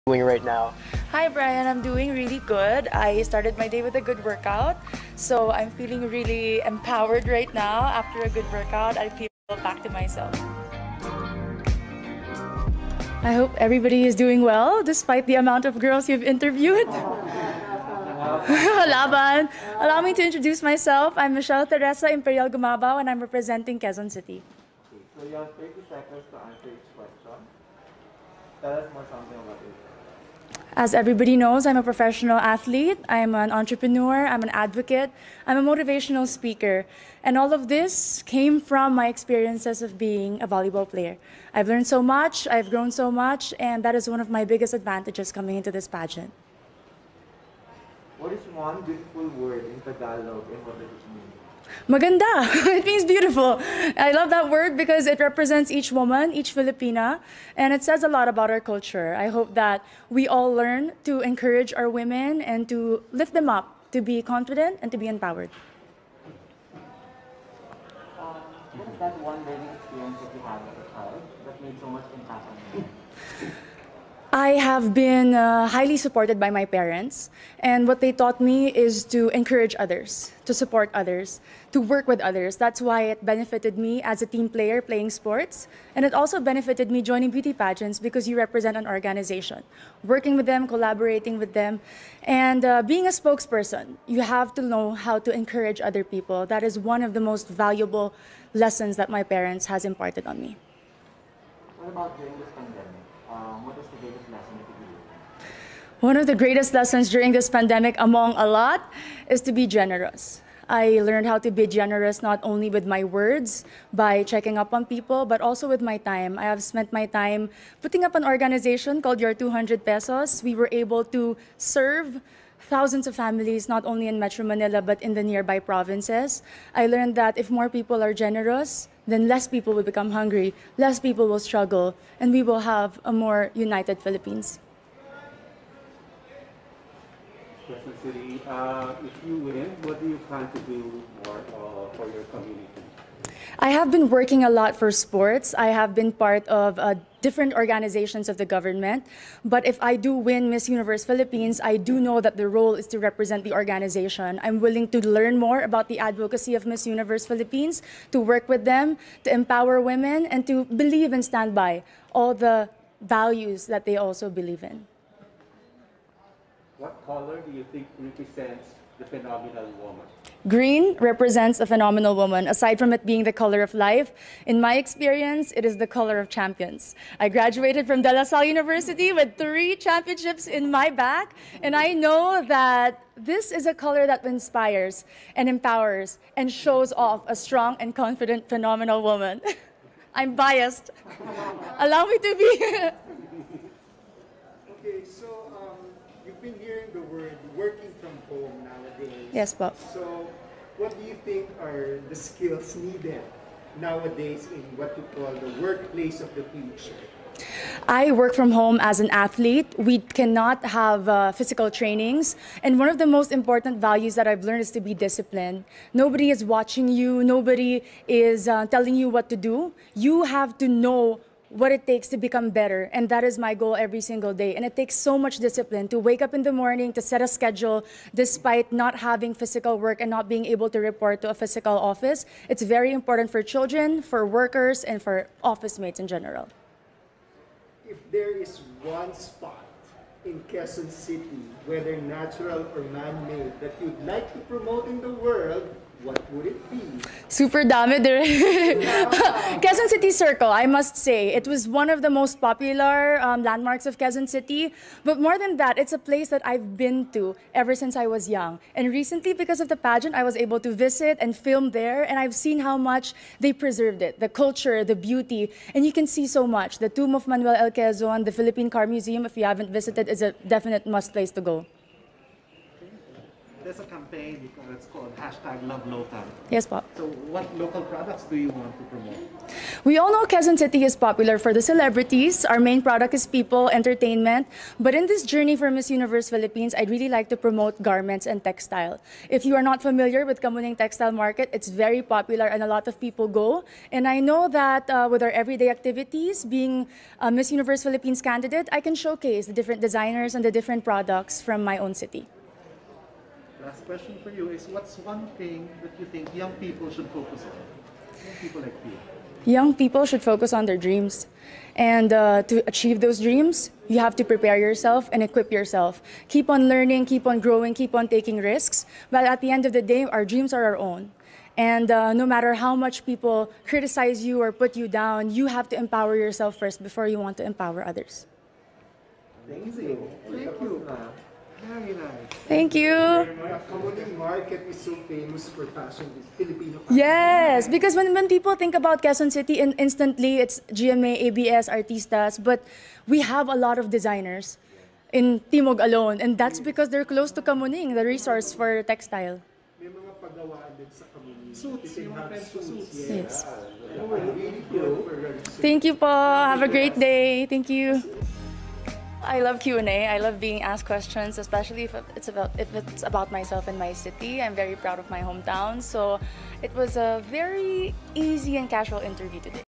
doing right now? Hi Brian, I'm doing really good. I started my day with a good workout, so I'm feeling really empowered right now. After a good workout, I feel back to myself. I hope everybody is doing well despite the amount of girls you've interviewed. Laban. Allow me to introduce myself. I'm Michele Michele Gumabao and I'm representing Quezon City. Okay, so you have 30 seconds to answer each question. Tell us more something about it. As everybody knows, I'm a professional athlete, I'm an entrepreneur, I'm an advocate, I'm a motivational speaker. And all of this came from my experiences of being a volleyball player. I've learned so much, I've grown so much, and that is one of my biggest advantages coming into this pageant. What is one beautiful word in Tagalog and what does it mean? Maganda. It means beautiful. I love that word because it represents each woman, each Filipina, and it says a lot about our culture. I hope that we all learn to encourage our women and to lift them up, to be confident and to be empowered. What is that one learning experience that you had as a child that made so much impact on you? I have been highly supported by my parents, and what they taught me is to encourage others, to support others, to work with others. That's why it benefited me as a team player playing sports, and it also benefited me joining beauty pageants because you represent an organization. Working with them, collaborating with them, and being a spokesperson, you have to know how to encourage other people. That is one of the most valuable lessons that my parents has imparted on me. What about during this pandemic? What is the greatest lesson that you learned? One of the greatest lessons during this pandemic, among a lot, is to be generous. I learned how to be generous not only with my words, by checking up on people, but also with my time. I have spent my time putting up an organization called Your 200 Pesos. We were able to serve thousands of families, not only in Metro Manila, but in the nearby provinces. I learned that if more people are generous, then less people will become hungry, less people will struggle, and we will have a more united Philippines. Quezon City, if you win, what do you plan to do more for your community? I have been working a lot for sports. I have been part of different organizations of the government. But if I do win Miss Universe Philippines, I do know that the role is to represent the organization. I'm willing to learn more about the advocacy of Miss Universe Philippines, to work with them, to empower women, and to believe and stand by all the values that they also believe in. What color do you think represents the phenomenal woman? Green represents a phenomenal woman. Aside from it being the color of life, in my experience, it is the color of champions. I graduated from De La Salle University with 3 championships in my back, and I know that this is a color that inspires and empowers and shows off a strong and confident, phenomenal woman. I'm biased. Allow me to be. Okay, so you've been hearing the word working from home nowadays. Yes, Bob. So what do you think are the skills needed nowadays in what you call the workplace of the future? I work from home as an athlete. We cannot have physical trainings. And one of the most important values that I've learned is to be disciplined. Nobody is watching you. Nobody is telling you what to do. You have to know what it takes to become better, and that is my goal every single day. And it takes so much discipline to wake up in the morning, to set a schedule, despite not having physical work and not being able to report to a physical office. It's very important for children, for workers, and for office mates in general. If there is one spot in Quezon City, whether natural or man-made, that you'd like to promote in the world, what would it be? Super dami. Quezon City Circle, I must say. It was one of the most popular landmarks of Quezon City. But more than that, it's a place that I've been to ever since I was young. And recently, because of the pageant, I was able to visit and film there. And I've seen how much they preserved it, the culture, the beauty. And you can see so much. The tomb of Manuel L. Quezon, the Philippine Car Museum, if you haven't visited, is a definite must place to go. there's a campaign that's called #LoveLocal. Yes, po. So what local products do you want to promote? We all know Quezon City is popular for the celebrities. Our main product is people, entertainment. But in this journey for Miss Universe Philippines, I'd really like to promote garments and textile. If you are not familiar with Kamuning Textile Market, it's very popular and a lot of people go. And I know that with our everyday activities, being a Miss Universe Philippines candidate, I can showcase the different designers and the different products from my own city. Last question for you is, what's one thing that you think young people should focus on? Young people like you. Young people should focus on their dreams. And to achieve those dreams, you have to prepare yourself and equip yourself. Keep on learning, keep on growing, keep on taking risks. But at the end of the day, our dreams are our own. And no matter how much people criticize you or put you down, you have to empower yourself first before you want to empower others. Amazing. Thank you. Very nice. Thank you. The Kamuning Market is so famous for fashion, Filipino fashion. Yes, because when people think about Quezon City, instantly it's GMA, ABS, Artistas, but we have a lot of designers in Timog alone, and that's because they're close to Kamuning, the resource for textile. May mga pagawaan din sa Kamuning. Suits, yung mga friends ko suits. Yes. Really good for register. Thank you po. Have a great day. Thank you. I love Q&A. I love being asked questions, especially if it's about myself and my city. I'm very proud of my hometown. So it was a very easy and casual interview today.